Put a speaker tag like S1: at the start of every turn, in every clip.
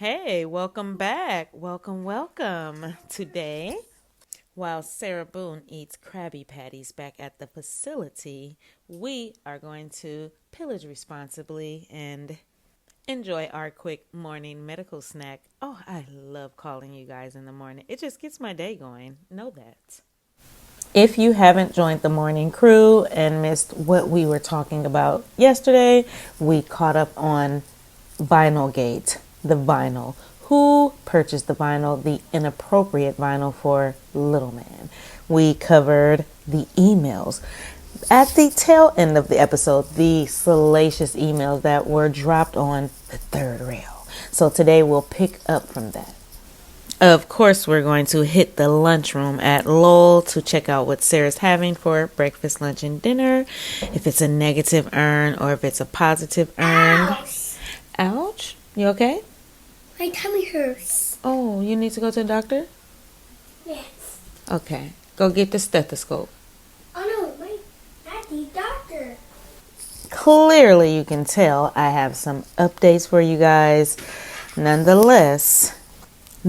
S1: Hey, welcome back. Welcome. Today, while Sarah Boone eats Krabby Patties back at the facility, we are going to pillage responsibly and enjoy our quick morning medical snack. Oh, I love calling you guys in the morning. It just gets my day going. Know that. If you haven't joined the morning crew and missed what we were talking about yesterday, we caught up on Vinyl Gate, the vinyl. Who purchased the vinyl, the inappropriate vinyl for Little Man? We covered the emails. At the tail end of the episode, the salacious emails that were dropped on the third rail. So today we'll pick up from that. Of course, we're going to hit the lunchroom at Lowell to check out what Sarah's having for breakfast, lunch, and dinner. If it's a negative earn or if it's a positive earn.
S2: Ouch.
S1: Ouch. You okay?
S2: My tummy hurts.
S1: Oh, you need to go to the doctor?
S2: Yes.
S1: Okay. Go get the stethoscope.
S2: Oh no, I need doctor.
S1: Clearly, you can tell I have some updates for you guys. Nonetheless,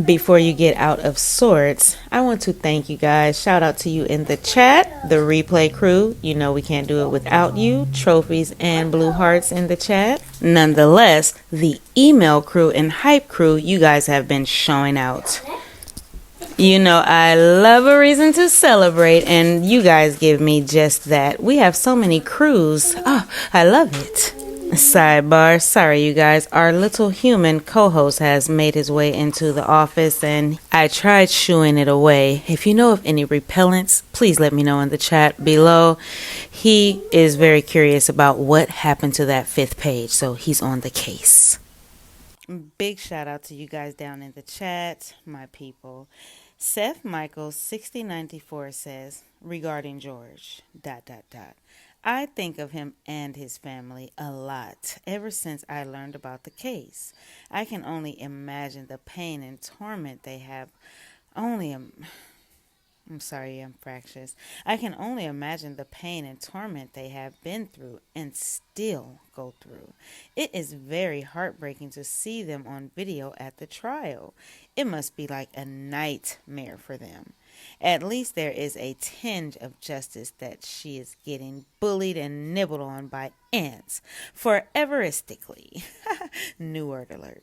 S1: before you get out of sorts, I want to thank you guys. Shout out to you in the chat, the replay crew. You know we can't do it without you. Trophies and blue hearts in the chat. Nonetheless, the email crew and hype crew, you guys have been showing out. You know I love a reason to celebrate, and you guys give me just that. We have so many crews. Oh, I love it. Sidebar, sorry you guys, our little human co-host has made his way into the office and I tried shooing it away. If you know of any repellents, please let me know in the chat below. He is very curious about what happened to that 5th page, so he's on the case. Big shout out to you guys down in the chat, my people. Seth Michaels 6094 says, regarding George, ... I think of him and his family a lot ever since I learned about the case. I can only imagine the pain and torment they have. I'm sorry, I'm fractious. I can only imagine the pain and torment they have been through and still go through. It is very heartbreaking to see them on video at the trial. It must be like a nightmare for them. At least there is a tinge of justice that she is getting bullied and nibbled on by ants foreveristically. New word alert.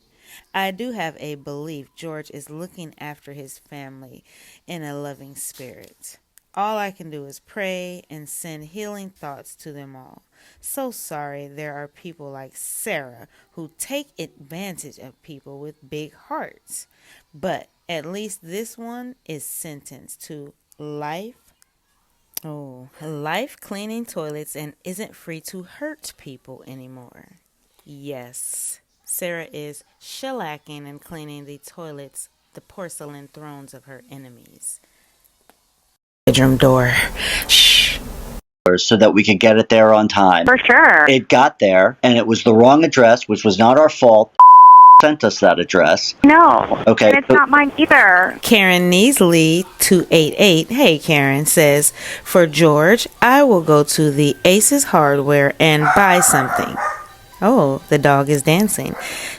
S1: I do have a belief George is looking after his family in a loving spirit. All I can do is pray and send healing thoughts to them all. So sorry there are people like Sarah who take advantage of people with big hearts. But at least this one is sentenced to life cleaning toilets and isn't free to hurt people anymore. Yes, Sarah is shellacking and cleaning the toilets, the porcelain thrones of her enemies. Bedroom door. Shh.
S3: So that we could get it there on time.
S4: For sure.
S3: It got there, and it was the wrong address, which was not our fault. Sent us that address.
S4: No.
S3: Okay.
S4: And it's not mine either.
S1: Karen Neasley 288, hey Karen, says, for George, I will go to the Aces Hardware and buy something. Oh, the dog is dancing.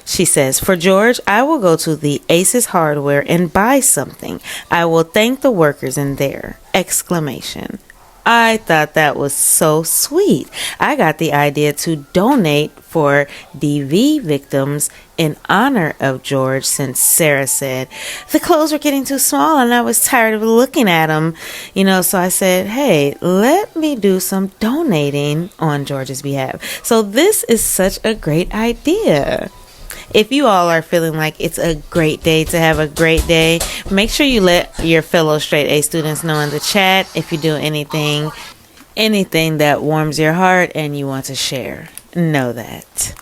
S1: She says, for George, I will go to the Aces Hardware and buy something. I will thank the workers in there! Exclamation. I thought that was so sweet. I got the idea to donate for DV victims in honor of George since Sarah said the clothes were getting too small and I was tired of looking at them. So I said, hey, let me do some donating on George's behalf. So this is such a great idea. If you all are feeling like it's a great day to have a great day, make sure you let your fellow straight A students know in the chat if you do anything that warms your heart and you want to share. Know that.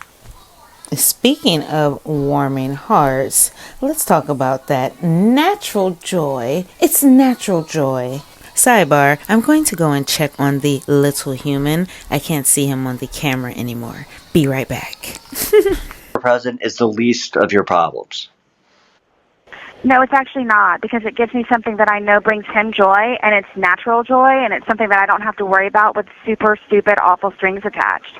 S1: Speaking of warming hearts, let's talk about that natural joy. It's natural joy. Sidebar, I'm going to go and check on the little human. I can't see him on the camera anymore. Be right back.
S3: Present is the least of your problems.
S4: No, it's actually not, because it gives me something that I know brings him joy, and it's natural joy, and it's something that I don't have to worry about with super stupid, awful strings attached.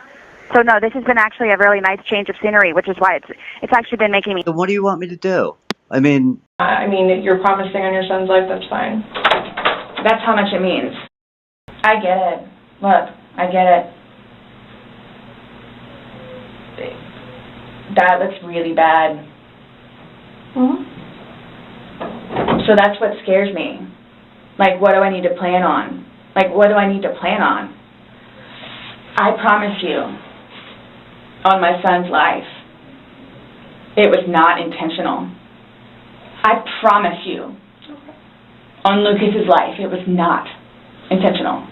S4: So no, this has been actually a really nice change of scenery, which is why it's actually been making me.
S3: Then what do you want me to do? I mean,
S5: You're promising on your son's life, that's fine.
S6: That's how much it means. I get it. Look, I get it. That looks really bad. So that's what scares me. Like, what do I need to plan on? Like, what do I need to plan on? I promise you, on my son's life, it was not intentional. I promise you, on Lucas's life, it was not intentional.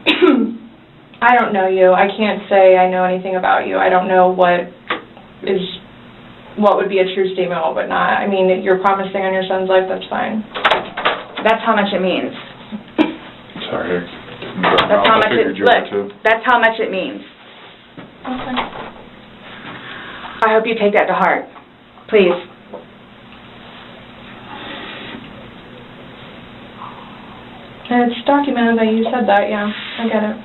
S5: I don't know you. I can't say I know anything about you. I don't know what would be a true statement, what would not. You're promising on your son's life, that's fine.
S6: That's how much it means.
S7: Sorry.
S6: That's how much it, look, that's how much it means.
S5: Okay.
S6: I hope you take that to heart. Please.
S5: And it's documented that you said that, yeah. I get it.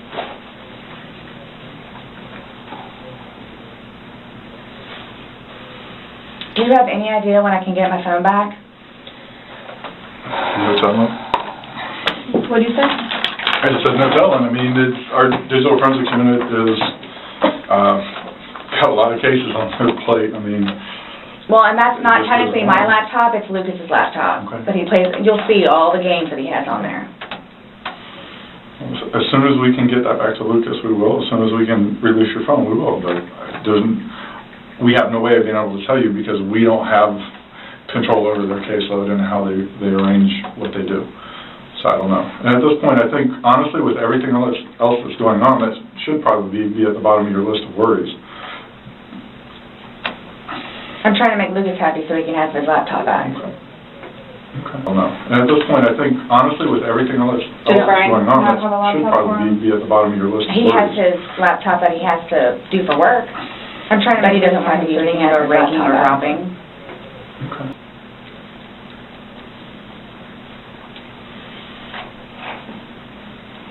S6: Do you have any idea when I can get my phone back?
S7: No telling.
S5: What do you say?
S7: I just said no telling. Our digital forensics unit is got a lot of cases on their plate.
S6: Well, and that's not technically my laptop, it's Lucas's laptop.
S7: Okay.
S6: But he plays, you'll see all the games that he has on there.
S7: As soon as we can get that back to Lucas, we will. As soon as we can release your phone, we will. But we have no way of being able to tell you because we don't have control over their caseload and how they arrange what they do. So I don't know. And at this point, I think, honestly, with everything else that's going on, that should probably be at the bottom of your list of worries.
S6: I'm trying to make Lucas happy so he can have his laptop back.
S7: Okay. I don't know. And at this point, I think, honestly, with everything else that's
S6: Brian
S7: going on, that
S5: have a laptop
S7: should
S5: for
S7: probably
S5: him?
S7: be at the bottom of your list of
S6: He has
S7: worries.
S6: his laptop that he has to do for work. I'm trying to make Lucas happy so he can have his laptop back. Dropping.
S7: Okay.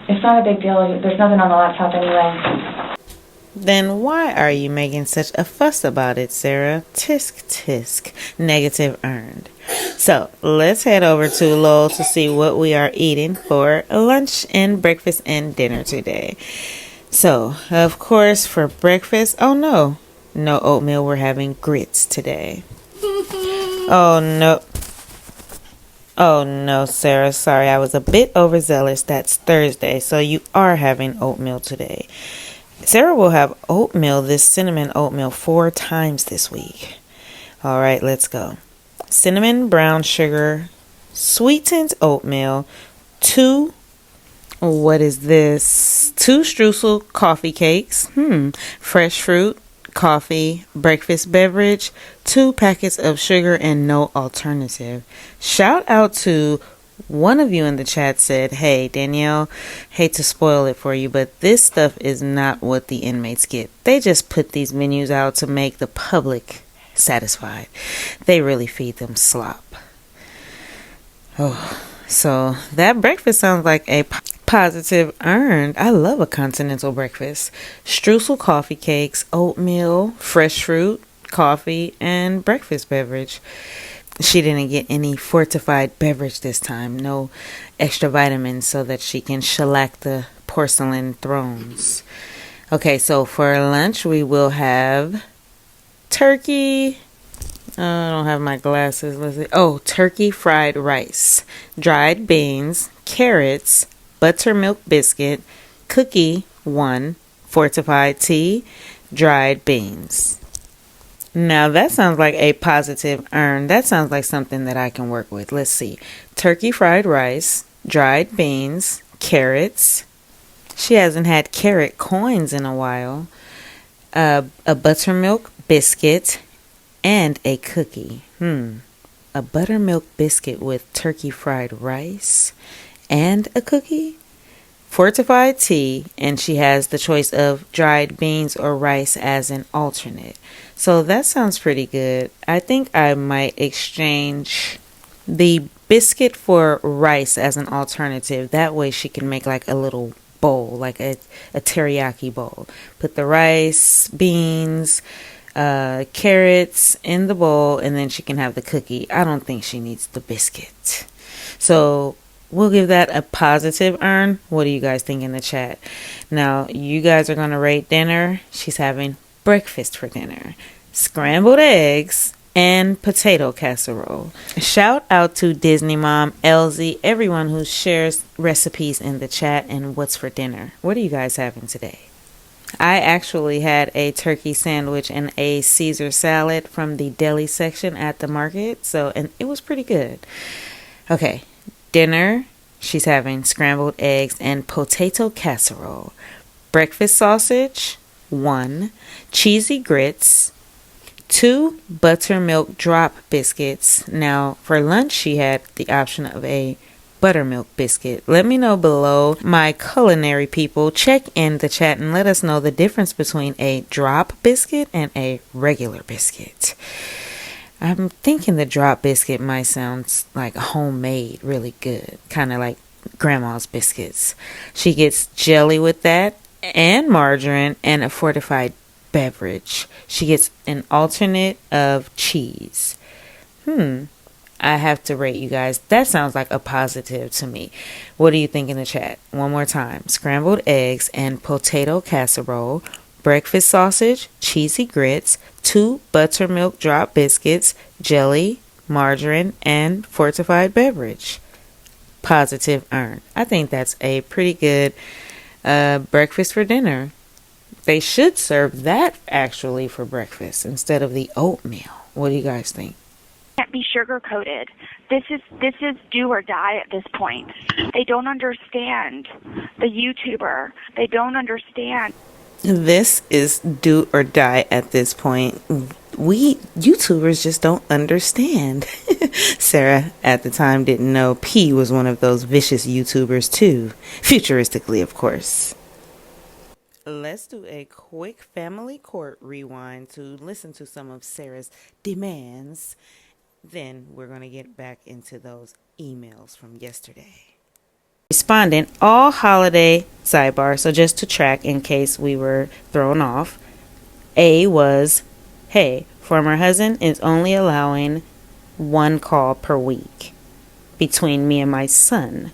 S6: It's not a big deal. There's nothing on the laptop anyway.
S1: Then why are you making such a fuss about it, Sarah? Tisk tisk. Negative earned. So let's head over to Lowell to see what we are eating for lunch and breakfast and dinner today. So, of course, for breakfast, no oatmeal. We're having grits today. Oh no, Sarah, sorry, I was a bit overzealous. That's Thursday, so you are having oatmeal today. Sarah will have oatmeal, this cinnamon oatmeal, 4 times this week. All right, let's go. Cinnamon brown sugar, sweetened oatmeal, 2 streusel coffee cakes, fresh fruit, coffee, breakfast beverage, 2 packets of sugar, and no alternative. Shout out to one of you in the chat said, hey, Danielle, hate to spoil it for you, but this stuff is not what the inmates get. They just put these menus out to make the public satisfied. They really feed them slop. Oh, so that breakfast sounds like a positive earned. I love a continental breakfast. Streusel coffee cakes, oatmeal, fresh fruit, coffee, and breakfast beverage. She didn't get any fortified beverage this time. No extra vitamins so that she can shellac the porcelain thrones. Okay, so for lunch we will have turkey. I don't have my glasses. Let's see. Oh, turkey fried rice, dried beans, carrots, buttermilk biscuit, cookie 1, fortified tea, dried beans. Now that sounds like a positive earn. That sounds like something that I can work with. Let's see. Turkey fried rice, dried beans, carrots. She hasn't had carrot coins in a while. A buttermilk biscuit and a cookie. A buttermilk biscuit with turkey fried rice and a cookie? Fortified tea, and she has the choice of dried beans or rice as an alternate. So that sounds pretty good. I think I might exchange the biscuit for rice as an alternative. That way she can make like a little bowl, like a teriyaki bowl. Put the rice, beans, carrots in the bowl, and then she can have the cookie. I don't think she needs the biscuit. So we'll give that a positive earn. What do you guys think in the chat? Now, you guys are going to rate dinner. She's having breakfast for dinner. Scrambled eggs and potato casserole. Shout out to Disney Mom, Elsie, everyone who shares recipes in the chat and what's for dinner. What are you guys having today? I actually had a turkey sandwich and a Caesar salad from the deli section at the market, and it was pretty good. Okay, dinner, she's having scrambled eggs and potato casserole. Breakfast sausage, 1. Cheesy grits, 2 buttermilk drop biscuits. Now, for lunch, she had the option of a buttermilk biscuit. Let me know below, my culinary people. Check in the chat and let us know the difference between a drop biscuit and a regular biscuit. I'm thinking the drop biscuit might sound like homemade, really good, kind of like grandma's biscuits. She gets jelly with that and margarine and a fortified beverage. She gets an alternate of cheese. I have to rate you guys. That sounds like a positive to me. What do you think in the chat? One more time. Scrambled eggs and potato casserole, breakfast sausage, cheesy grits, 2 buttermilk drop biscuits, jelly, margarine, and fortified beverage. Positive earn. I think that's a pretty good breakfast for dinner. They should serve that actually for breakfast instead of the oatmeal. What do you guys think?
S4: Can't be sugar coated. This is do or die at this point. They don't understand the YouTuber. They don't understand.
S1: This is do or die at this point. We YouTubers just don't understand. Sarah at the time didn't know P was one of those vicious YouTubers too. Futuristically, of course. Let's do a quick family court rewind to listen to some of Sarah's demands. Then we're going to get back into those emails from yesterday. Respondent, all holiday sidebar. So just to track in case we were thrown off. A was, hey, former husband is only allowing 1 call per week between me and my son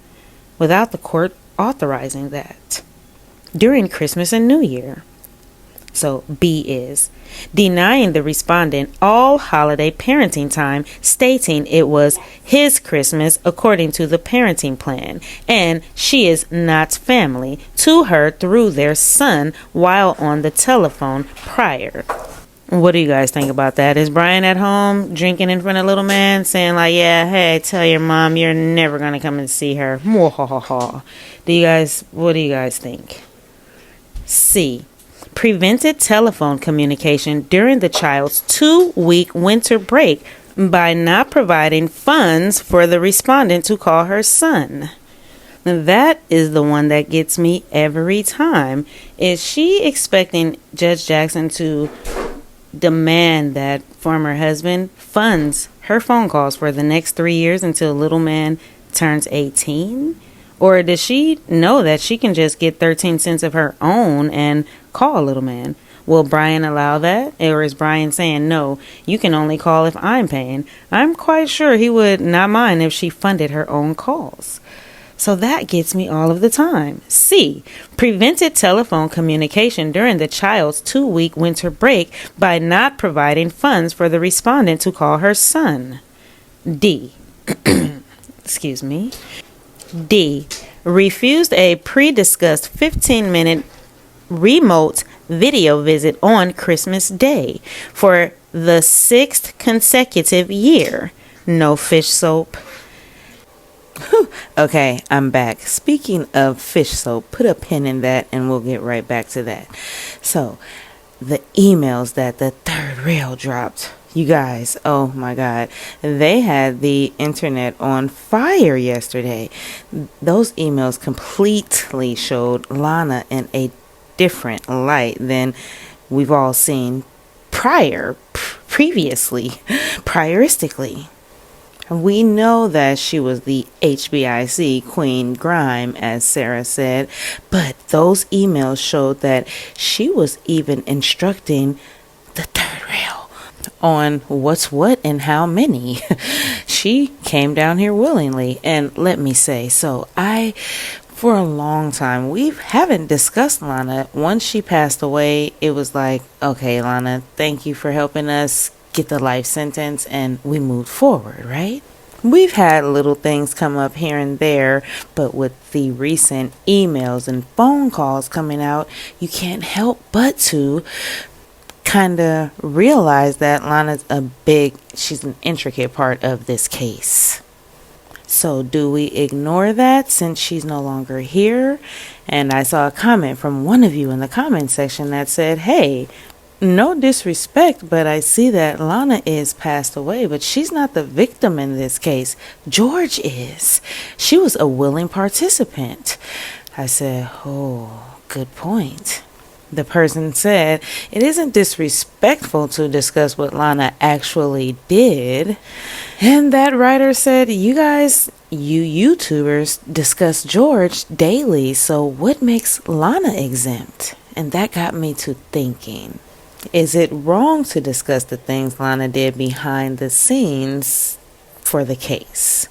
S1: without the court authorizing that during Christmas and New Year. So B is denying the respondent all holiday parenting time, stating it was his Christmas according to the parenting plan, and she is not family to her through their son while on the telephone prior. What do you guys think about that? Is Brian at home drinking in front of little man saying like, yeah, hey, tell your mom you're never going to come and see her. What do you guys think? C. Prevented telephone communication during the child's 2-week winter break by not providing funds for the respondent to call her son. That is the one that gets me every time. Is she expecting Judge Jackson to demand that former husband funds her phone calls for the next 3 years until little man turns 18? Or does she know that she can just get 13 cents of her own and call little man? Will Brian allow that? Or is Brian saying, no, you can only call if I'm paying? I'm quite sure he would not mind if she funded her own calls. So that gets me all of the time. C. Prevented telephone communication during the child's 2-week winter break by not providing funds for the respondent to call her son. D. Excuse me. D. Refused a pre-discussed 15-minute remote video visit on Christmas Day for the 6th consecutive year. No fish soap. Whew. Okay, I'm back. Speaking of fish soap, put a pin in that and we'll get right back to that. So, the emails that the third rail dropped. You guys, oh my God, they had the internet on fire yesterday. Those emails completely showed Lana in a different light than we've all seen previously, prioristically. We know that she was the HBIC Queen Grime, as Sarah said, but those emails showed that she was even instructing the third rail on what's what and how many. She came down here willingly, and let me say, for a long time, we haven't discussed Lana. Once she passed away, it was like, okay, Lana, thank you for helping us get the life sentence, and we moved forward, right? We've had little things come up here and there, but with the recent emails and phone calls coming out, you can't help but to kind of realize that Lana's she's an intricate part of this case. So do we ignore that since she's no longer here? And I saw a comment from one of you in the comment section that said, hey, no disrespect, but I see that Lana is passed away, but she's not the victim in this case. George is. She was a willing participant. I said, oh, good point. The person said, it isn't disrespectful to discuss what Lana actually did. And that writer said, you YouTubers discuss George daily, so what makes Lana exempt? And that got me to thinking, is it wrong to discuss the things Lana did behind the scenes for the case?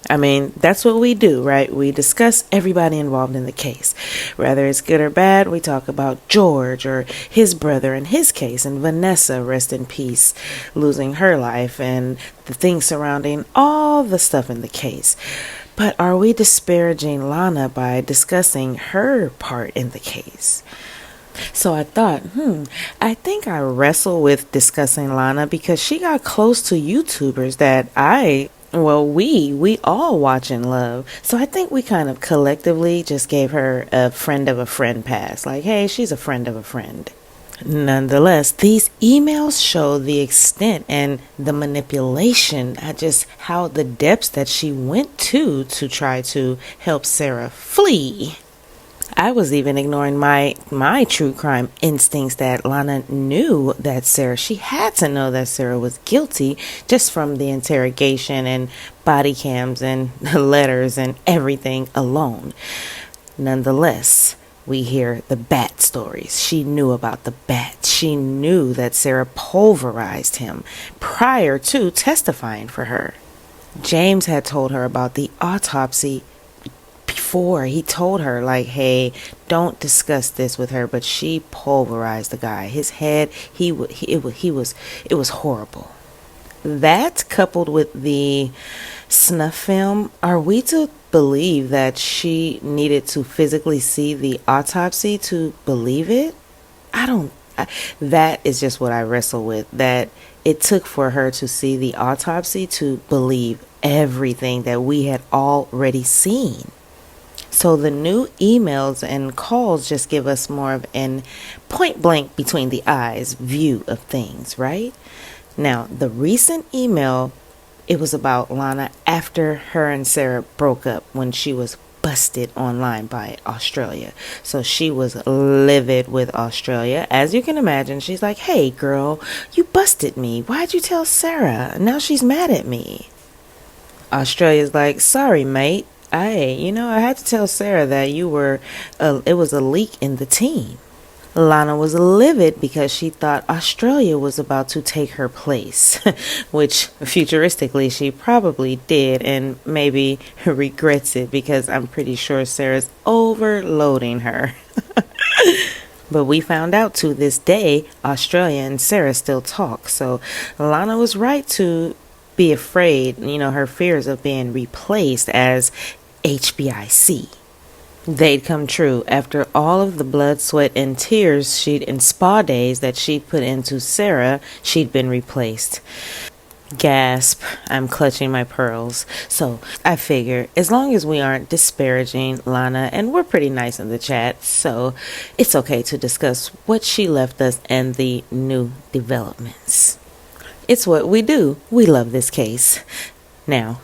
S1: I mean, that's what we do, right? We discuss everybody involved in the case. Whether it's good or bad, we talk about George or his brother in his case, and Vanessa, rest in peace, losing her life, and the things surrounding all the stuff in the case. But are we disparaging Lana by discussing her part in the case? So I thought, I think I wrestle with discussing Lana because she got close to YouTubers that we all watch and love. So I think we kind of collectively just gave her a friend of a friend pass. Like, hey, she's a friend of a friend. Nonetheless, these emails show the extent and the manipulation, just how the depths that she went to try to help Sarah flee. I was even ignoring my true crime instincts that Lana knew that she had to know that Sarah was guilty just from the interrogation and body cams and letters and everything alone. Nonetheless, we hear the bat stories. She knew about the bat. She knew that Sarah pulverized him prior to testifying for her. James had told her about the autopsy before. He told her, like, hey, don't discuss this with her, but she pulverized the guy. His head, it was horrible. That, coupled with the snuff film, are we to believe that she needed to physically see the autopsy to believe it? That is just what I wrestle with, that it took for her to see the autopsy to believe everything that we had already seen. So the new emails and calls just give us more of an point blank between the eyes view of things, right? Now, the recent email, it was about Lana after her and Sarah broke up when she was busted online by Australia. So she was livid with Australia. As you can imagine, she's like, hey girl, you busted me. Why'd you tell Sarah? Now she's mad at me. Australia's like, sorry mate. I had to tell Sarah that it was a leak in the team. Lana was livid because she thought Australia was about to take her place, which futuristically she probably did and maybe regrets it because I'm pretty sure Sarah's overloading her. But we found out to this day, Australia and Sarah still talk. So Lana was right to be afraid, her fears of being replaced as HBIC. They'd come true after all of the blood, sweat, and tears and spa days that she'd put into Sarah. She'd been replaced. Gasp, I'm clutching my pearls. So I figure as long as we aren't disparaging Lana, and we're pretty nice in the chat, so it's okay to discuss what she left us and the new developments. It's what we do. We love this case. Now,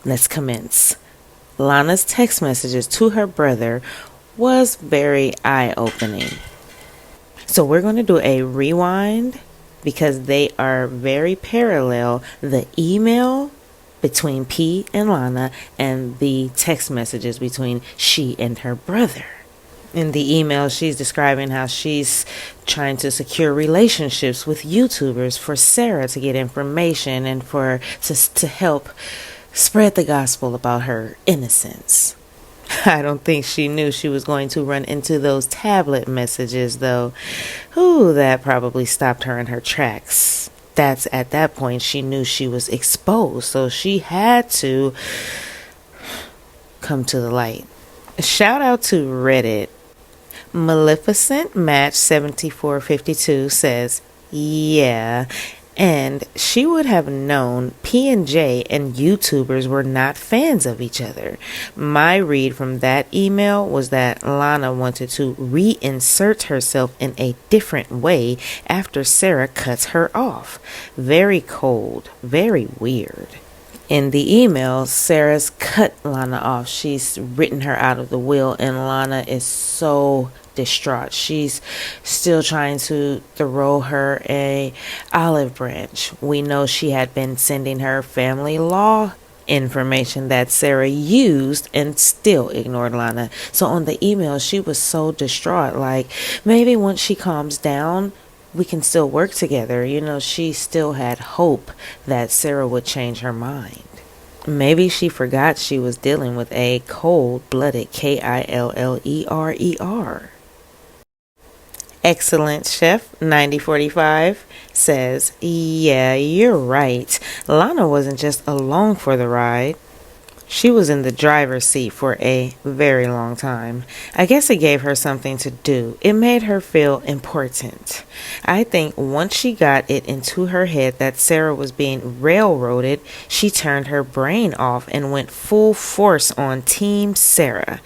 S1: let's commence. Lana's text messages to her brother was very eye-opening. So we're going to do a rewind because they are very parallel. The email between P and Lana and the text messages between she and her brother. In the email, she's describing how she's trying to secure relationships with YouTubers for Sarah to get information and to help spread the gospel about her innocence. I don't think she knew she was going to run into those tablet messages, though. Ooh, that probably stopped her in her tracks. At that point, she knew she was exposed, so she had to come to the light. Shout out to Reddit. Maleficent Match 7452 says, yeah, and she would have known P&J and YouTubers were not fans of each other. My read from that email was that Lana wanted to reinsert herself in a different way after Sarah cuts her off. Very cold, very weird. In the email, Sarah's cut Lana off. She's written her out of the will, and Lana is so distraught. She's still trying to throw her a olive branch. We know she had been sending her family law information that Sarah used and still ignored Lana. So on the email, she was so distraught. Like, maybe once she calms down, we can still work together. You know, she still had hope that Sarah would change her mind. Maybe she forgot she was dealing with a cold-blooded Killerer. Excellent Chef 9045 says, yeah, you're right. Lana wasn't just along for the ride. She was in the driver's seat for a very long time. I guess it gave her something to do. It made her feel important. I think once she got it into her head that Sarah was being railroaded, she turned her brain off and went full force on Team Sarah.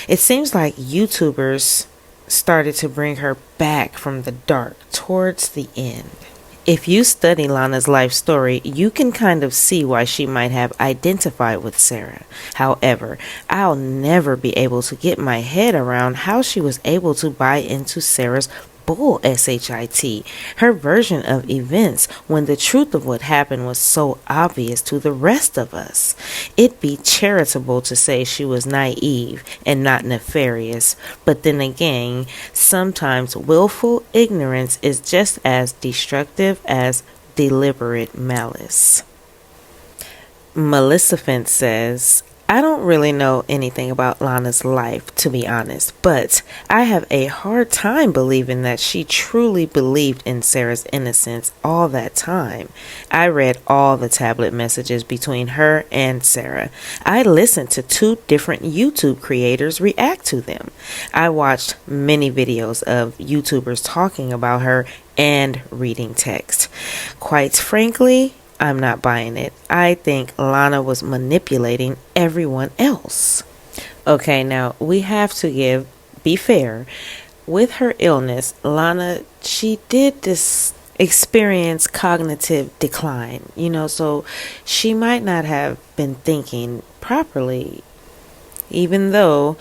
S1: It seems like YouTubers started to bring her back from the dark towards the end. If you study Lana's life story, you can kind of see why she might have identified with Sarah. However, I'll never be able to get my head around how she was able to buy into Sarah's bull shit, her version of events, when the truth of what happened was so obvious to the rest of us. It'd be charitable to say she was naive and not nefarious, but then again, sometimes willful ignorance is just as destructive as deliberate malice. Maleficent says, I don't really know anything about Lana's life, to be honest, but I have a hard time believing that she truly believed in Sarah's innocence all that time. I read all the tablet messages between her and Sarah. I listened to 2 different YouTube creators react to them. I watched many videos of YouTubers talking about her and reading text. Quite frankly, I'm not buying it. I think Lana was manipulating everyone else. Okay, now we have to be fair. With her illness, Lana, she did experience cognitive decline, so she might not have been thinking properly, even though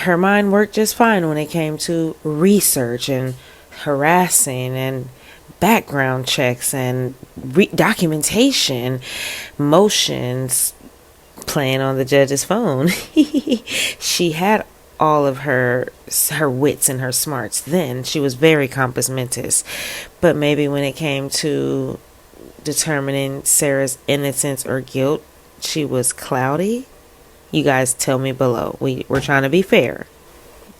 S1: her mind worked just fine when it came to research and harassing and background checks and documentation, motions, playing on the judge's phone. She had all of her wits and her smarts then. She was very compos mentis. But maybe when it came to determining Sarah's innocence or guilt, she was cloudy. You guys tell me below. We're trying to be fair.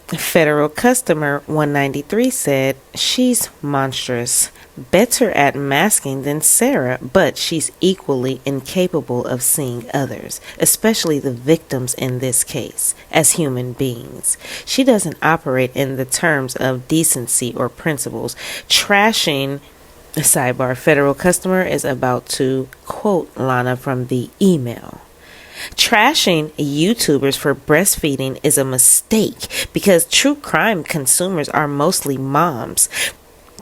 S1: Federal Customer 193 said, she's monstrous. Better at masking than Sarah, but she's equally incapable of seeing others, especially the victims in this case, as human beings. She doesn't operate in the terms of decency or principles. Trashing, sidebar, Federal Customer is about to quote Lana from the email. Trashing YouTubers for breastfeeding is a mistake because true crime consumers are mostly moms.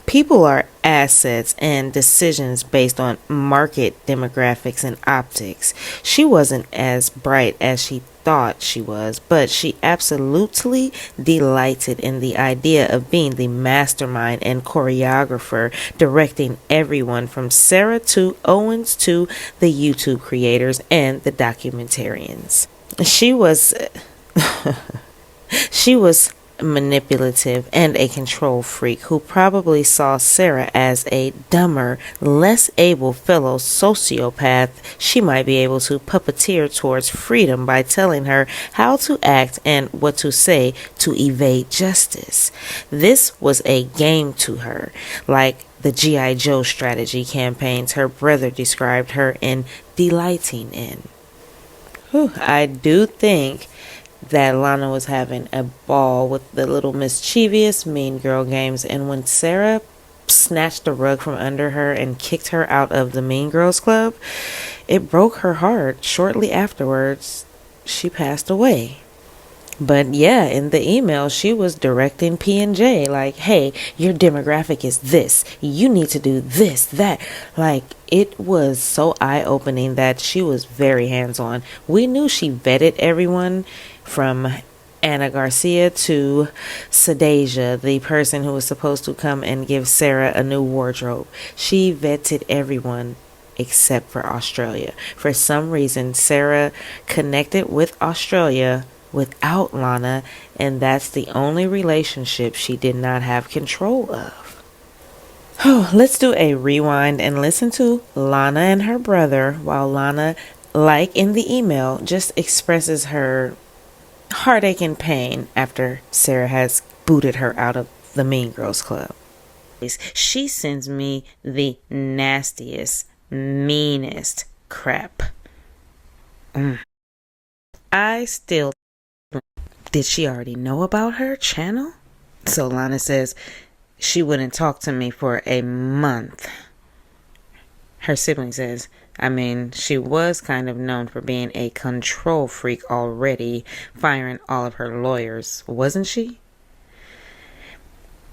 S1: People are assets and decisions based on market demographics and optics. She wasn't as bright as she thought she was, but she absolutely delighted in the idea of being the mastermind and choreographer, directing everyone from Sarah to Owens to the YouTube creators and the documentarians. She was she was manipulative and a control freak who probably saw Sarah as a dumber, less able fellow sociopath she might be able to puppeteer towards freedom by telling her how to act and what to say to evade justice. This was a game to her, like the G.I. Joe strategy campaigns her brother described her in delighting in. I do think that Lana was having a ball with the little mischievous Mean Girl games, and when Sarah snatched the rug from under her and kicked her out of the Mean Girls Club, it broke her heart. Shortly afterwards, she passed away. But yeah, in the email, she was directing P&J, like, hey, your demographic is this. You need to do this, that. Like, it was so eye-opening that she was very hands-on. We knew she vetted everyone from Anna Garcia to Sadasia, the person who was supposed to come and give Sarah a new wardrobe. She vetted everyone except for Australia. For some reason, Sarah connected with Australia without Lana, and that's the only relationship she did not have control of. Let's do a rewind and listen to Lana and her brother while Lana, like in the email, just expresses her heartache and pain after Sarah has booted her out of the Mean Girls Club. She sends me the nastiest, meanest crap. I still... Did she already know about her channel? So Lana says she wouldn't talk to me for a month. Her sibling says, I mean, she was kind of known for being a control freak already, firing all of her lawyers, wasn't she?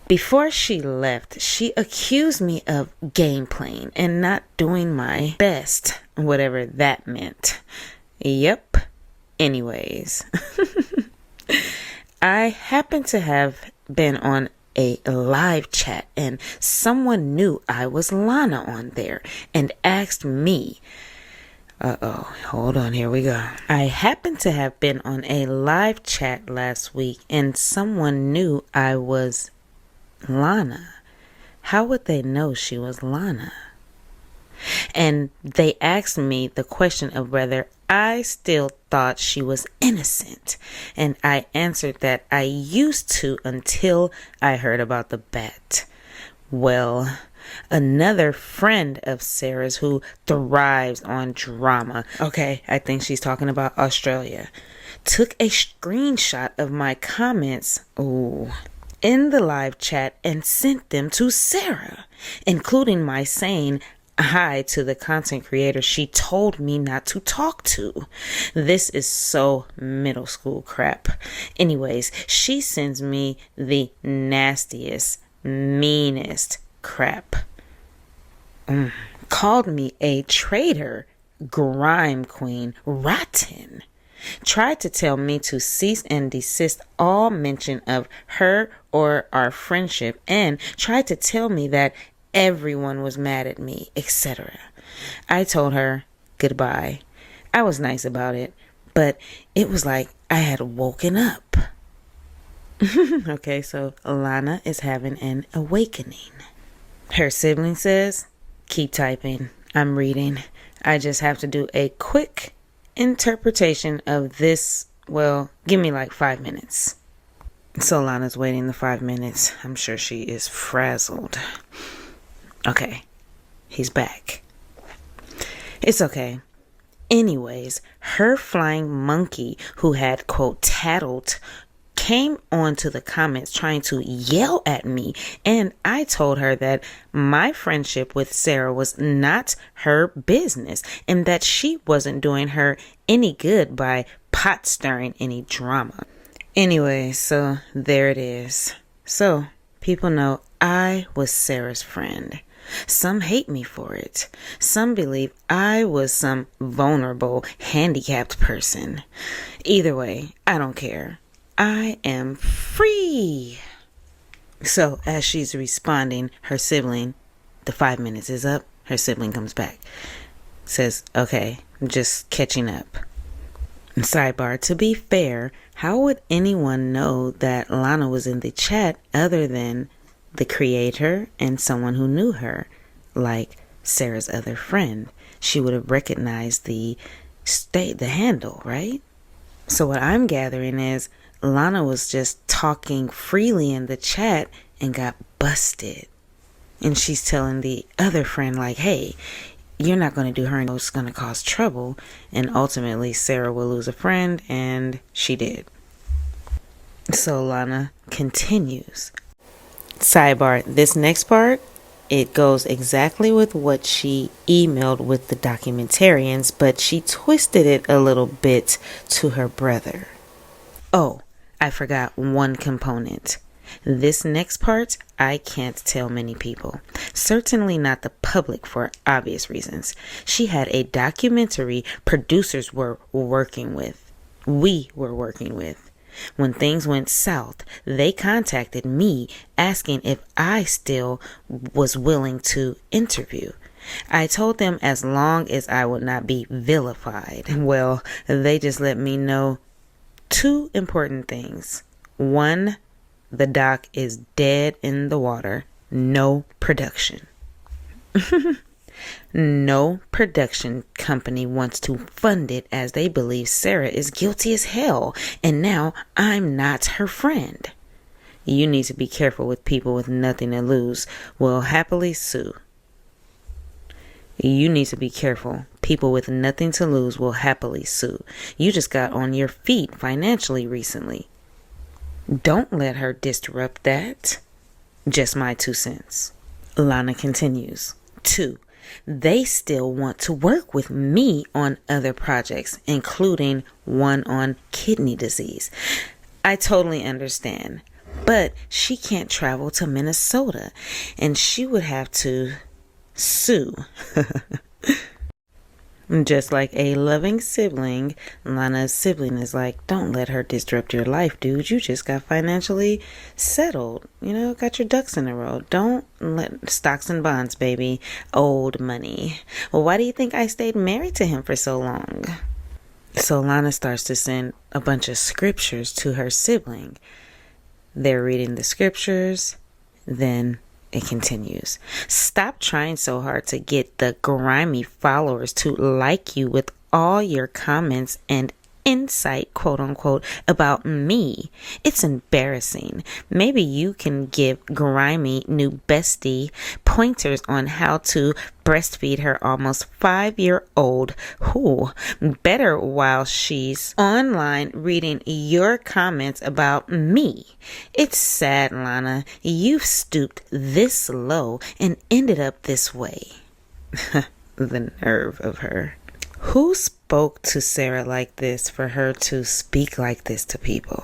S1: Before she left, she accused me of game playing and not doing my best, whatever that meant. Yep. Anyways. I happen to have been on a live chat and someone knew I was Lana on there and asked me, hold on, here we go. I happened to have been on a live chat last week and someone knew I was Lana. How would they know she was Lana? And they asked me the question of whether I still thought she was innocent. And I answered that I used to until I heard about the bet. Well, another friend of Sarah's who thrives on drama, okay, I think she's talking about Australia, took a screenshot of my comments in the live chat and sent them to Sarah, including my saying hi to the content creator she told me not to talk to. This is so middle school crap. Anyways, she sends me the nastiest, meanest crap. Called me a traitor, grime queen, rotten. Tried to tell me to cease and desist all mention of her or our friendship, and tried to tell me that everyone was mad at me, etc. I told her goodbye. I was nice about it, but it was like I had woken up. Okay, so Lana is having an awakening. Her sibling says, keep typing. I'm reading. I just have to do a quick interpretation of this. Well, give me like 5 minutes. So Lana's waiting the 5 minutes. I'm sure she is frazzled. Okay, he's back. It's okay. Anyways, her flying monkey who had, quote, tattled, came onto the comments trying to yell at me, and I told her that my friendship with Sarah was not her business and that she wasn't doing her any good by pot stirring any drama. Anyway, so there it is. So People know I was Sarah's friend. Some hate me for it. Some believe I was some vulnerable, handicapped person. Either way, I don't care. I am free. So as she's responding, her sibling, the 5 minutes is up, her sibling comes back. Says, okay, I'm just catching up. Sidebar, to be fair, how would anyone know that Lana was in the chat other than the creator and someone who knew her, like Sarah's other friend? She would have recognized the handle, right? So what I'm gathering is Lana was just talking freely in the chat and got busted. And she's telling the other friend, like, hey, you're not going to do her, and it's going to cause trouble. And ultimately, Sarah will lose a friend, and she did. So Lana continues. Sidebar, this next part, it goes exactly with what she emailed with the documentarians, but she twisted it a little bit to her brother. Oh, I forgot one component. This next part, I can't tell many people. Certainly not the public for obvious reasons. She had a documentary producers were working with. We were working with. When things went south, they contacted me asking if I still was willing to interview. I told them as long as I would not be vilified. Well, they just let me know two important things. One, the doc is dead in the water. No production. No production company wants to fund it as they believe Sarah is guilty as hell, and now I'm not her friend. You need to be careful with people with nothing to lose. Will happily sue. You need to be careful. People with nothing to lose will happily sue. You just got on your feet financially recently. Don't let her disrupt that. Just my 2 cents. Lana continues. 2. They still want to work with me on other projects, including one on kidney disease. I totally understand. But she can't travel to Minnesota, and she would have to sue. Just like a loving sibling, Lana's sibling is like, don't let her disrupt your life, dude. You just got financially settled. Got your ducks in a row. Don't let stocks and bonds, baby. Old money. Well, why do you think I stayed married to him for so long? So Lana starts to send a bunch of scriptures to her sibling. They're reading the scriptures, then it continues. Stop trying so hard to get the grimy followers to like you with all your comments and insight, quote unquote, about me. It's embarrassing. Maybe you can give grimy new bestie pointers on how to breastfeed her almost 5-year-old who better while she's online reading your comments about me. It's sad, Lana. You've stooped this low and ended up this way. The nerve of her. Who spoke to Sarah like this for her to speak like this to people?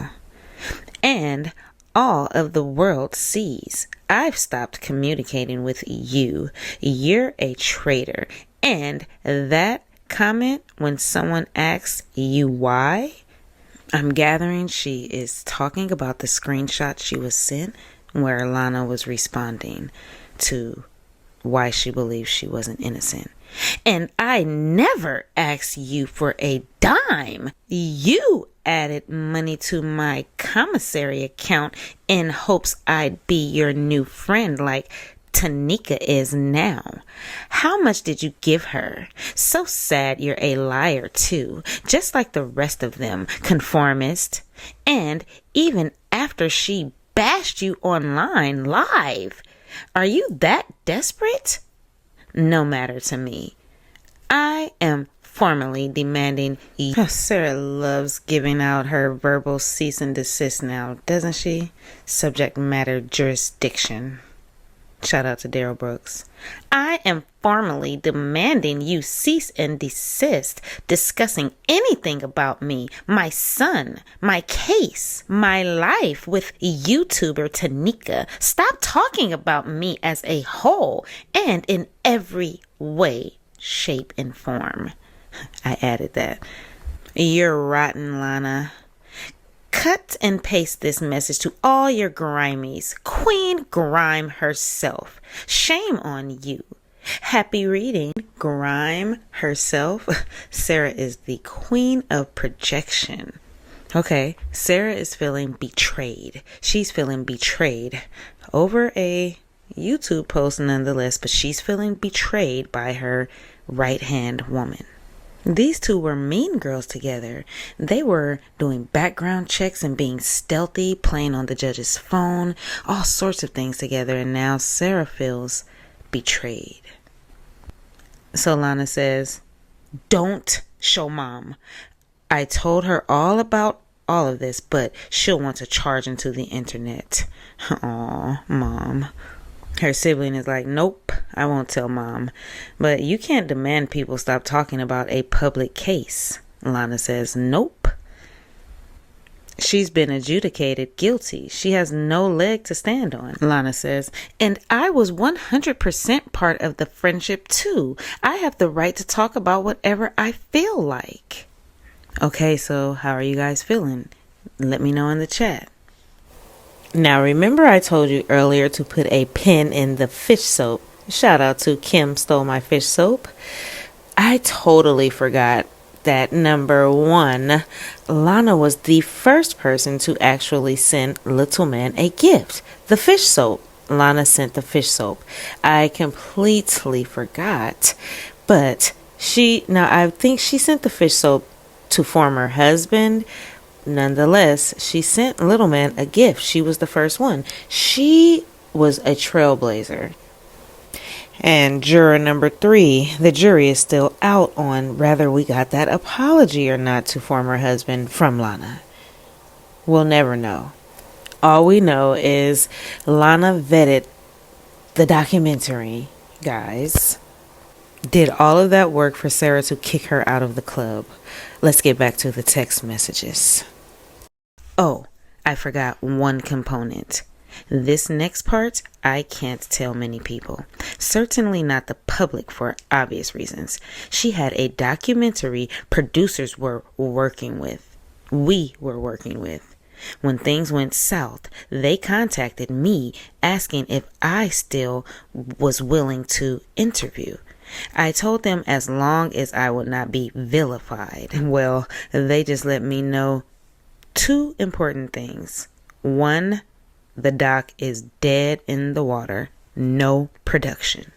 S1: And all of the world sees I've stopped communicating with you. You're a traitor. And that comment when someone asks you why, I'm gathering she is talking about the screenshot she was sent where Lana was responding to why she believes she wasn't innocent. And I never asked you for a dime. You added money to my commissary account in hopes I'd be your new friend like Tanika is now. How much did you give her? So sad you're a liar too, just like the rest of them, conformist. And even after she bashed you online live, are you that desperate? No matter to me. I am formally demanding Sarah loves giving out her verbal cease and desist now, doesn't she? Subject matter jurisdiction. Shout out to Daryl Brooks. I am formally demanding you cease and desist discussing anything about me, my son, my case, my life with YouTuber Tanika. Stop talking about me as a whole and in every way, shape, and form. I added that. You're rotten, Lana. Cut and paste this message to all your grimies. Queen Grime herself. Shame on you. Happy reading, Grime herself. Sarah is the queen of projection. Okay, Sarah is feeling betrayed. She's feeling betrayed over a YouTube post nonetheless, but she's feeling betrayed by her right-hand woman. These two were mean girls together. They were doing background checks and being stealthy, playing on the judge's phone, all sorts of things together, and now Sarah feels betrayed. So Lana says, don't show mom. I told her all about all of this, but she'll want to charge into the internet. Aw, mom. Her sibling is like, nope, I won't tell mom. But you can't demand people stop talking about a public case. Lana says, nope. She's been adjudicated guilty. She has no leg to stand on. Lana says, and I was 100% part of the friendship too. I have the right to talk about whatever I feel like. Okay, so how are you guys feeling? Let me know in the chat. Now, remember I told you earlier to put a pin in the fish soap. Shout out to Kim Stole My Fish Soap. I totally forgot that number one, Lana was the first person to actually send Little Man a gift. The fish soap. Lana sent the fish soap. I completely forgot. But I think she sent the fish soap to former husband. Nonetheless, she sent Little Man a gift. She was the first one. She was a trailblazer. And juror number 3, the jury is still out on whether we got that apology or not to former husband from Lana. We'll never know. All we know is Lana vetted the documentary, guys. Did all of that work for Sarah to kick her out of the club. Let's get back to the text messages. Oh, I forgot one component. This next part, I can't tell many people. Certainly not the public for obvious reasons. She had a documentary producers were working with. We were working with. When things went south, they contacted me asking if I still was willing to interview. I told them as long as I would not be vilified. Well, they just let me know 2 important things. 1, the doc is dead in the water. No production.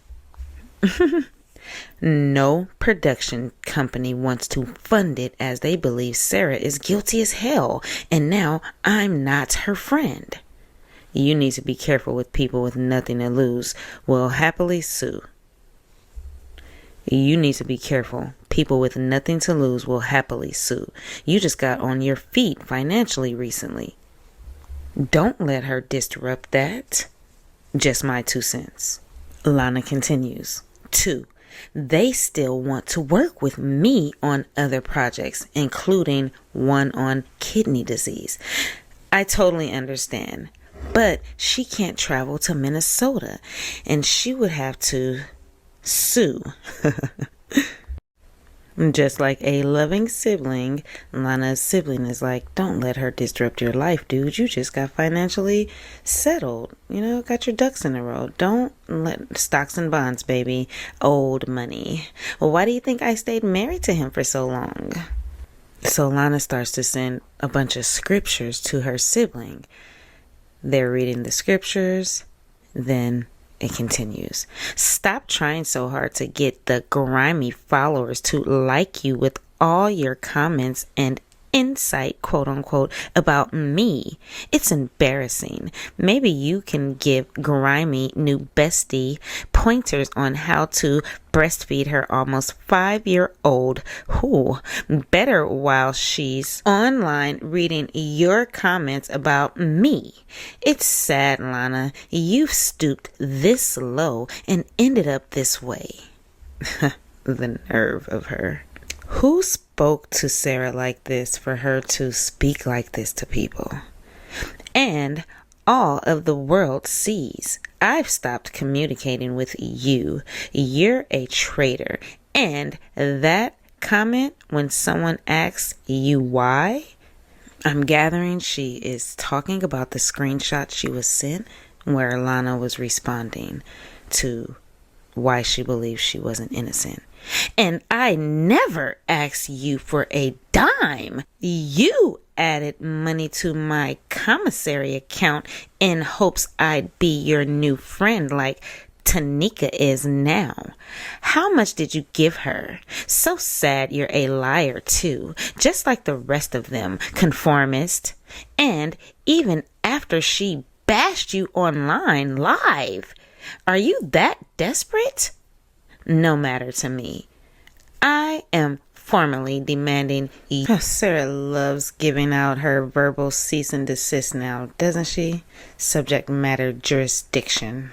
S1: No production company wants to fund it as they believe Sarah is guilty as hell. And now I'm not her friend. You need to be careful with people with nothing to lose. Will happily sue. You need to be careful. People with nothing to lose will happily sue. You just got on your feet financially recently. Don't let her disrupt that. Just my 2 cents. Lana continues. 2, they still want to work with me on other projects, including one on kidney disease. I totally understand. But she can't travel to Minnesota, and she would have to sue. Just like a loving sibling, Lana's sibling is like, don't let her disrupt your life, dude. You just got financially settled. Got your ducks in a row. Don't let stocks and bonds, baby. Old money. Well, why do you think I stayed married to him for so long? So Lana starts to send a bunch of scriptures to her sibling. They're reading the scriptures, then it continues. Stop trying so hard to get the grimy followers to like you with all your comments and insight, quote unquote, about me. It's embarrassing. Maybe you can give grimy new bestie pointers on how to breastfeed her almost 5-year-old who better while she's online reading your comments about me. It's sad, Lana. You've stooped this low and ended up this way. The nerve of her. Who spoke to Sarah like this for her to speak like this to people? And all of the world sees. I've stopped communicating with you. You're a traitor. And that comment when someone asks you why, I'm gathering she is talking about the screenshot she was sent where Lana was responding to why she believes she wasn't innocent. And I never asked you for a dime. You added money to my commissary account in hopes I'd be your new friend like Tanika is now. How much did you give her? So sad you're a liar too, just like the rest of them, conformist. And even after she bashed you online live, are you that desperate? No matter to me. I am formally demanding you. Sarah loves giving out her verbal cease and desist now, doesn't she? Subject matter jurisdiction.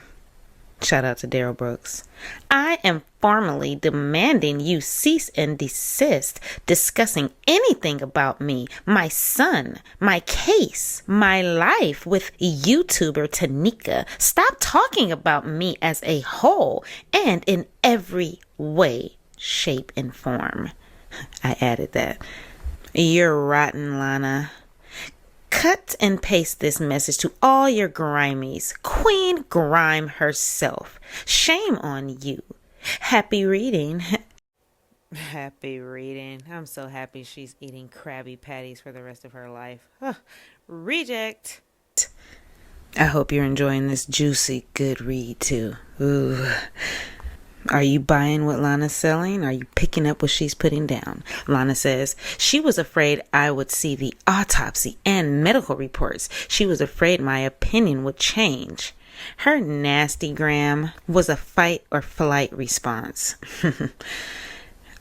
S1: Shout out to Daryl Brooks. I am formally demanding you cease and desist discussing anything about me, my son, my case, my life with YouTuber Tanika. Stop talking about me as a whole and in every way, shape, and form. I added that. You're rotten, Lana. Cut and paste this message to all your grimies. Queen Grime herself. Shame on you. Happy reading. Happy reading. I'm so happy she's eating Krabby Patties for the rest of her life. Reject. I hope you're enjoying this juicy, good read too. Ooh. Are you buying what Lana's selling? Are you picking up what she's putting down? Lana says, she was afraid I would see the autopsy and medical reports. She was afraid my opinion would change. Her nasty gram was a fight or flight response.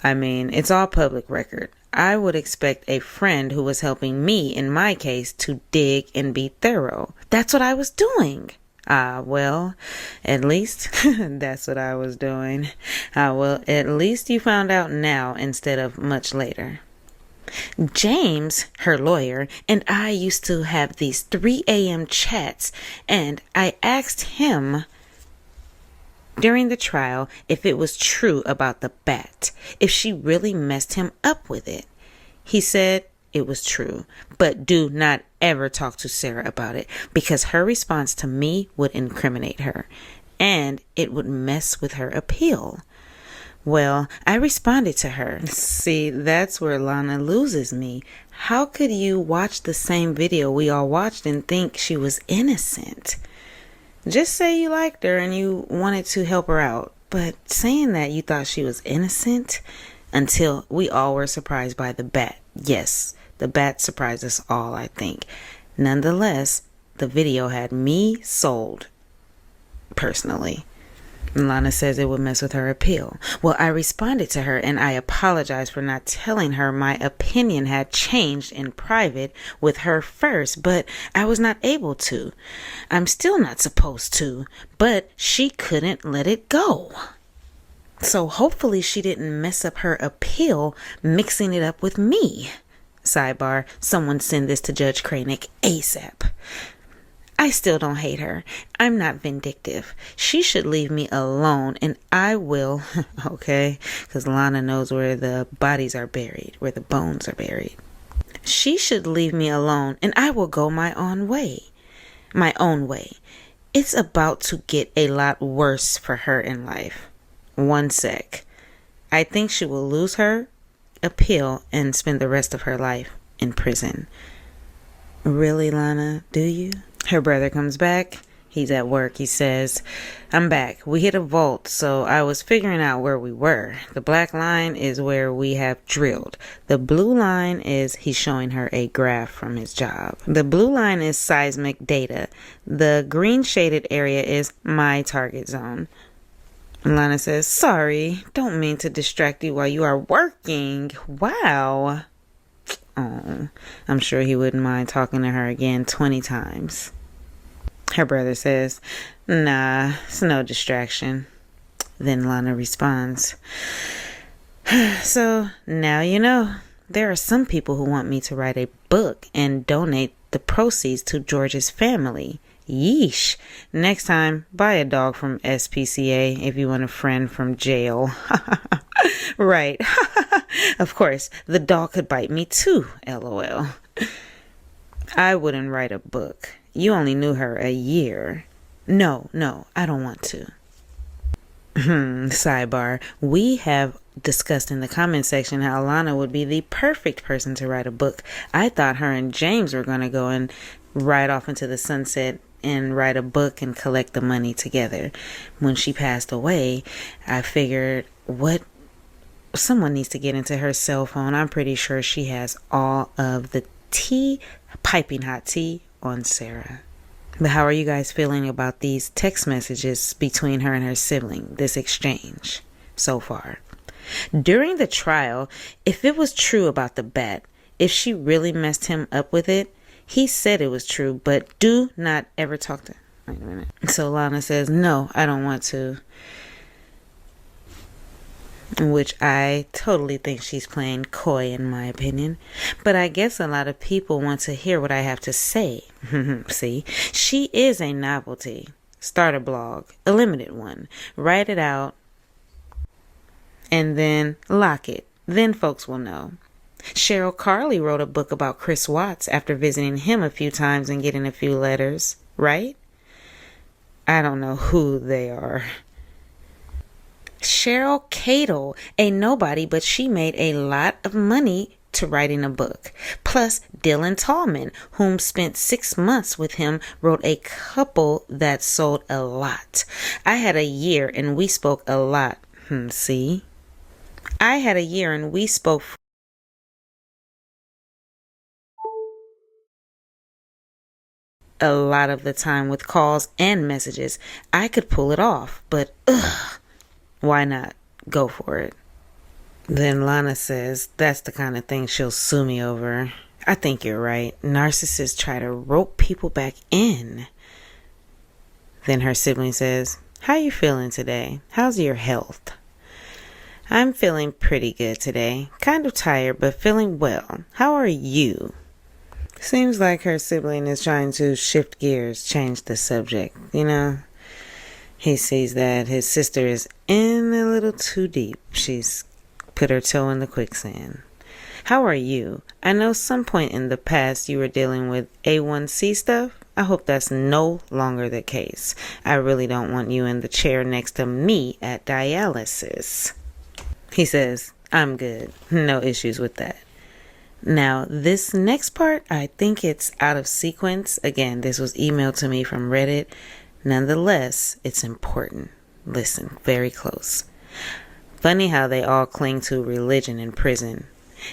S1: I mean, it's all public record. I would expect a friend who was helping me in my case to dig and be thorough. That's what I was doing. Well, at least that's what I was doing. Well, at least you found out now instead of much later. James, her lawyer, and I used to have these 3 a.m. chats, and I asked him during the trial if it was true about the bat, if she really messed him up with it. He said it was true, but do not ever talk to Sarah about it because her response to me would incriminate her and it would mess with her appeal. Well, I responded to her. See, that's where Lana loses me. How could you watch the same video we all watched and think she was innocent? Just say you liked her and you wanted to help her out, but saying that you thought she was innocent until we all were surprised by the bat. Yes, the bat surprised us all, I think. Nonetheless, the video had me sold, personally. Lana says it would mess with her appeal. Well, I responded to her and I apologized for not telling her my opinion had changed in private with her first, but I was not able to. I'm still not supposed to, but she couldn't let it go. So hopefully she didn't mess up her appeal mixing it up with me. Sidebar, someone send this to Judge Kranick ASAP. I still don't hate her. I'm not vindictive. She should leave me alone and I will, okay? Because Lana knows where the bodies are buried, where the bones are buried. She should leave me alone and I will go my own way. My own way. It's about to get a lot worse for her in life. One sec. I think she will lose her appeal and spend the rest of her life in prison. Really, Lana? Do you? Her brother comes back. He's at work. He says, I'm back. We hit a vault, so I was figuring out where we were. The black line is where we have drilled. The blue line is, he's showing her a graph from his job. The blue line is seismic data. The green shaded area is my target zone. Lana says, sorry, don't mean to distract you while you are working. Wow. Oh, I'm sure he wouldn't mind talking to her again 20 times. Her brother says, nah, it's no distraction. Then Lana responds, so now you know. There are some people who want me to write a book and donate the proceeds to George's family. Yeesh. Next time, buy a dog from SPCA if you want a friend from jail. Right. Of course, the dog could bite me too, LOL. I wouldn't write a book. You only knew her a year. No, I don't want to. Sidebar. We have discussed in the comment section how Lana would be the perfect person to write a book. I thought her and James were going to go and ride off into the sunset and write a book and collect the money together. When she passed away, I figured, someone needs to get into her cell phone. I'm pretty sure she has all of the tea, piping hot tea, on Sarah. But how are you guys feeling about these text messages between her and her sibling, this exchange so far? During the trial, if it was true about the bat, if she really messed him up with it, he said it was true, but do not ever talk to... Wait a minute. So Lana says, no, I don't want to. Which I totally think she's playing coy in my opinion. But I guess a lot of people want to hear what I have to say. See, she is a novelty. Start a blog, a limited one. Write it out and then lock it. Then folks will know. Cheryl Carley wrote a book about Chris Watts after visiting him a few times and getting a few letters, right? I don't know who they are. Cheryl Cadle, a nobody, but she made a lot of money to writing a book. Plus, Dylan Tallman, whom spent 6 months with him, wrote a couple that sold a lot. I had a year and we spoke a lot. See? I had a year and we spoke a lot of the time with calls and messages. I could pull it off, but why not? Go for it. Then Lana says, that's the kind of thing she'll sue me over. I think you're right. Narcissists try to rope people back in. Then her sibling says, how you feeling today? How's your health? I'm feeling pretty good today. Kind of tired, but feeling well. How are you? Seems like her sibling is trying to shift gears, change the subject, you know? He sees that his sister is in a little too deep. She's put her toe in the quicksand. How are you? I know some point in the past you were dealing with A1C stuff. I hope that's no longer the case. I really don't want you in the chair next to me at dialysis. He says, I'm good. No issues with that. Now, this next part, I think it's out of sequence. Again, this was emailed to me from Reddit. Nonetheless, it's important. Listen, very close. Funny how they all cling to religion in prison.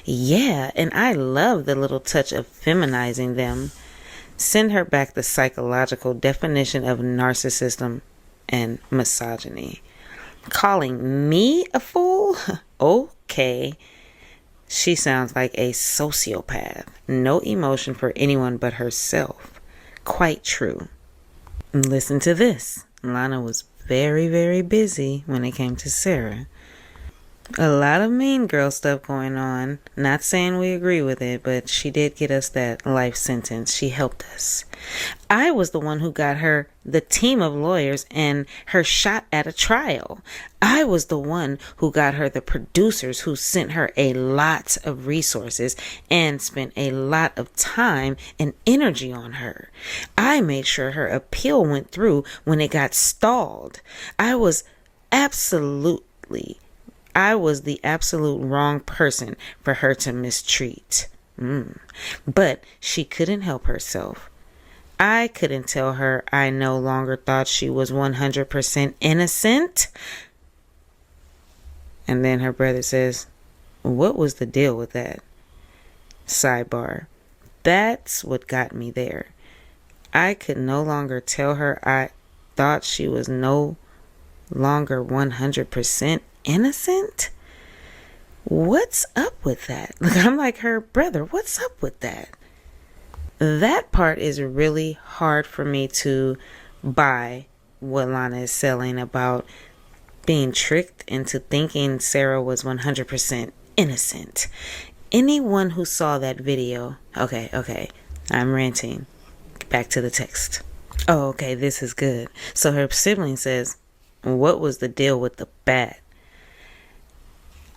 S1: Yeah, and I love the little touch of feminizing them. Send her back the psychological definition of narcissism and misogyny. Calling me a fool? Okay. She sounds like a sociopath. No emotion for anyone but herself. Quite true. Listen to this. Lana was very, very busy when it came to Sarah. A lot of mean girl stuff going on. Not saying we agree with it, but she did get us that life sentence. She helped us. I was the one who got her the team of lawyers and her shot at a trial. I was the one who got her the producers who sent her a lot of resources and spent a lot of time and energy on her. I made sure her appeal went through when it got stalled. I was the absolute wrong person for her to mistreat. But she couldn't help herself. I couldn't tell her I no longer thought she was 100% innocent. And then her brother says, what was the deal with that? Sidebar. That's what got me there. I could no longer tell her I thought she was no longer 100% innocent? What's up with that? I'm like, her brother, what's up with that? That part is really hard for me to buy, what Lana is selling about being tricked into thinking Sarah was 100% innocent. Anyone who saw that video, okay, I'm ranting. Back to the text. Oh, okay, this is good. So her sibling says, what was the deal with the bat?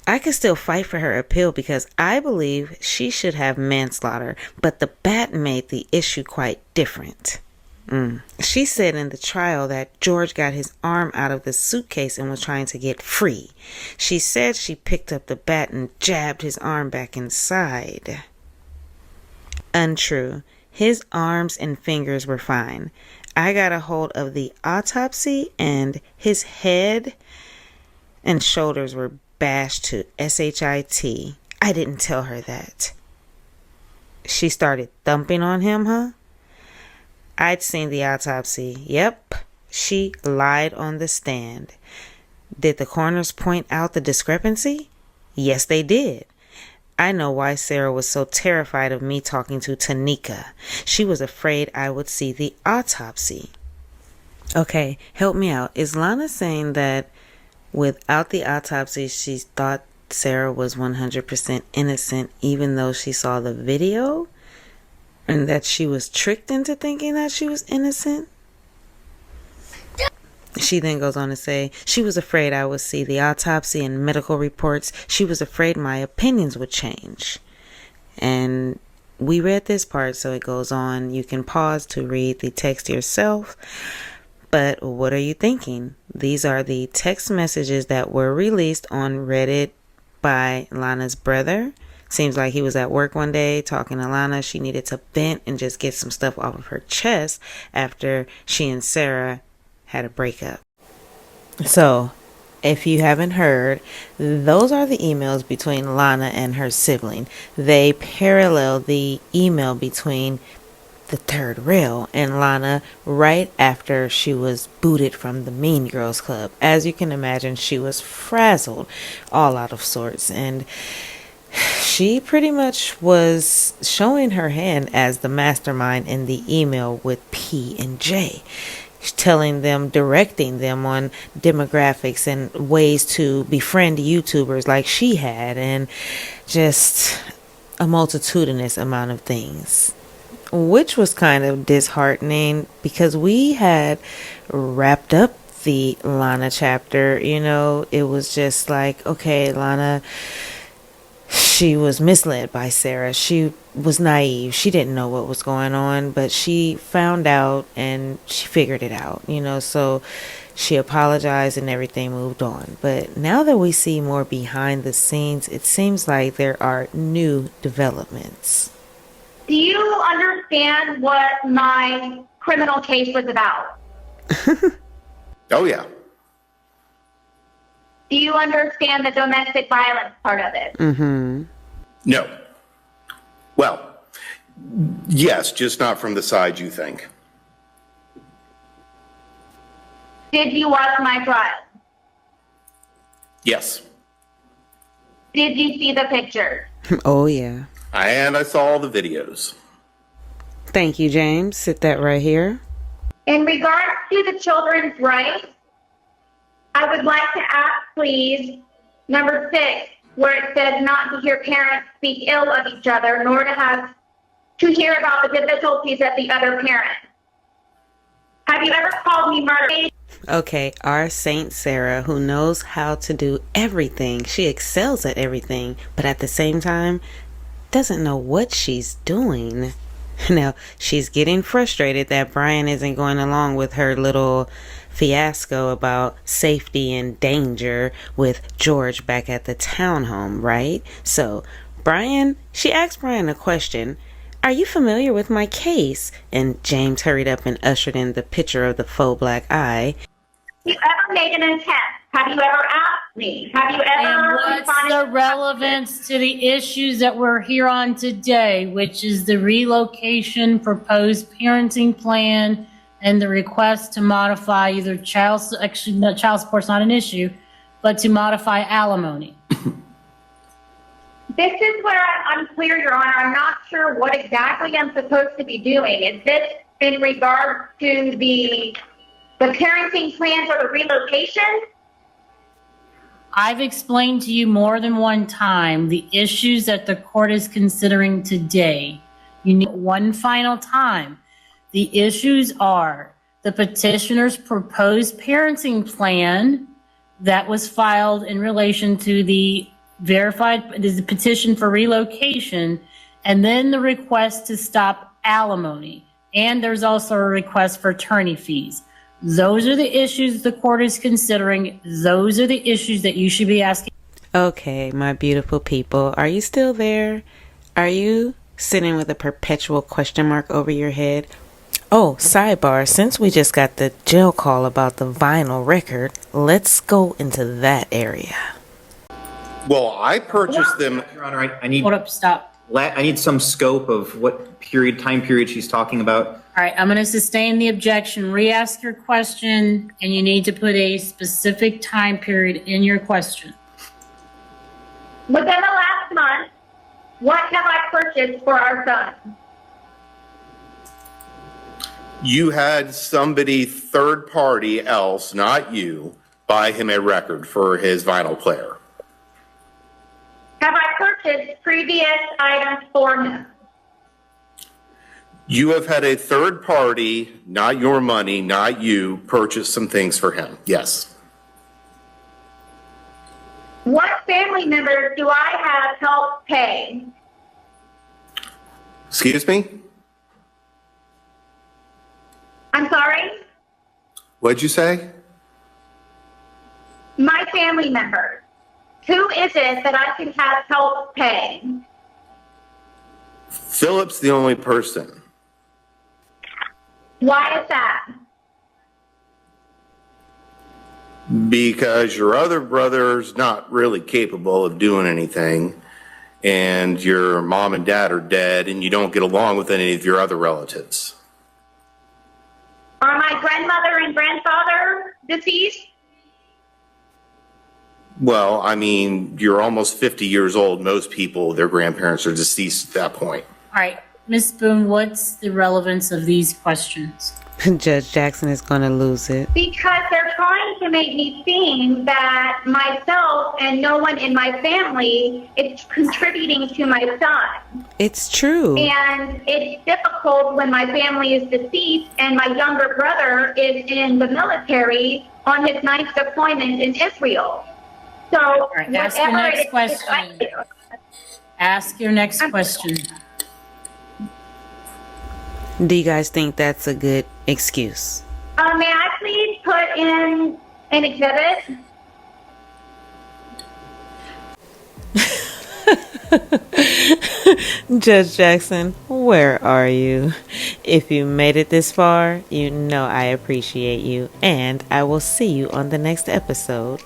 S1: I could still fight for her appeal because I believe she should have manslaughter, but the bat made the issue quite different. She said in the trial that George got his arm out of the suitcase and was trying to get free. She said she picked up the bat and jabbed his arm back inside. Untrue. His arms and fingers were fine. I got a hold of the autopsy and his head and shoulders were bashed to shit. I didn't tell her that. She started thumping on him, huh? I'd seen the autopsy. Yep, she lied on the stand. Did the coroners point out the discrepancy? Yes, they did. I know why Sarah was so terrified of me talking to Tanika. She was afraid I would see the autopsy. Okay, help me out. Is Lana saying that without the autopsy, she thought Sarah was 100% innocent even though she saw the video? And that she was tricked into thinking that she was innocent? She then goes on to say, she was afraid I would see the autopsy and medical reports. She was afraid my opinions would change. And we read this part, so it goes on. You can pause to read the text yourself. But what are you thinking? These are the text messages that were released on Reddit by Lana's brother. Seems like he was at work one day talking to Lana. She needed to vent and just get some stuff off of her chest after she and Sarah had a breakup. So, if you haven't heard, those are the emails between Lana and her sibling. They parallel the email between the third rail and Lana right after she was booted from the Mean Girls Club. As you can imagine, she was frazzled, all out of sorts, and she pretty much was showing her hand as the mastermind in the email with P and J, telling them, directing them on demographics and ways to befriend YouTubers like she had, and just a multitudinous amount of things, which was kind of disheartening because we had wrapped up the Lana chapter. You know, it was just like, okay, Lana, she was misled by Sarah. She was naive. She didn't know what was going on, but she found out and she figured it out, you know, so she apologized and everything moved on. But now that we see more behind the scenes, it seems like there are new developments.
S8: Do you understand what my criminal case was about?
S9: Oh, yeah.
S8: Do you understand the domestic violence part of it?
S1: Mm-hmm.
S9: No. Well, yes, just not from the side you think.
S8: Did you watch my trial?
S9: Yes.
S8: Did you see the pictures?
S1: Oh, yeah.
S9: And I saw all the videos.
S1: Thank you, James. Sit that right here.
S8: In regards to the children's rights, I would like to ask, please, number 6, where it says not to hear parents speak ill of each other, nor to hear about the difficulties of the other parent. Have you ever called me murder?
S1: Okay, our Saint Sarah, who knows how to do everything. She excels at everything, but at the same time, doesn't know what she's doing. Now, she's getting frustrated that Brian isn't going along with her little fiasco about safety and danger with George back at the townhome, right? So, she asked Brian a question. Are you familiar with my case? And James hurried up and ushered in the picture of the faux black eye.
S8: Have you ever made an attempt? Have you ever asked me? Have you
S10: And
S8: ever
S10: what's
S8: responded
S10: the
S8: to
S10: relevance to the issues that we're here on today, which is the relocation proposed parenting plan and the request to modify either actually, no, child support's not an issue, but to modify alimony?
S8: This is where I'm unclear, Your Honor. I'm not sure what exactly I'm supposed to be doing. Is this in regard to the parenting plans or the relocation?
S10: I've explained to you more than one time the issues that the court is considering today. You need one final time. The issues are the petitioner's proposed parenting plan that was filed in relation to the the petition for relocation, and then the request to stop alimony. And there's also a request for attorney fees. Those are the issues the court is considering. Those are the issues that you should be asking.
S1: Okay, my beautiful people, are you still there? Are you sitting with a perpetual question mark over your head? Oh, sidebar, since we just got the jail call about the vinyl record, let's go into that area.
S9: Well, I purchased them.
S11: Your Honor, I need
S10: Hold up, stop.
S11: I need some scope of what time period she's talking about.
S10: All right, I'm going to sustain the objection. Re-ask your question, and you need to put a specific time period in your question.
S8: Within the last month, what have I purchased for our son?
S9: You had somebody third party else, not you, buy him a record for his vinyl player.
S8: Have I purchased previous items for him?
S9: You have had a third party, not your money, not you, purchase some things for him. Yes.
S8: What family members do I have helped pay?
S9: Excuse me?
S8: I'm sorry?
S9: What'd you say?
S8: My family members. Who is it that I can have help pay?
S9: Philip's the only person.
S8: Why is that?
S9: Because your other brother's not really capable of doing anything, and your mom and dad are dead, and you don't get along with any of your other relatives.
S8: Are my grandmother and grandfather deceased?
S9: Well, I mean, you're almost 50 years old. Most people, their grandparents are deceased at that point.
S10: All right, Ms. Boone, what's the relevance of these questions?
S1: Judge Jackson is going to lose it.
S8: Because they're trying to make me seem that myself and no one in my family is contributing to my son.
S1: It's true.
S8: And it's difficult when my family is deceased and my younger brother is in the military on his 9th deployment in Israel. So,
S10: All right, ask your next question. Ask your next question.
S1: Do you guys think that's a good excuse?
S8: May I please put in an exhibit?
S1: Judge Jackson, where are you? If you made it this far, you know I appreciate you, and I will see you on the next episode.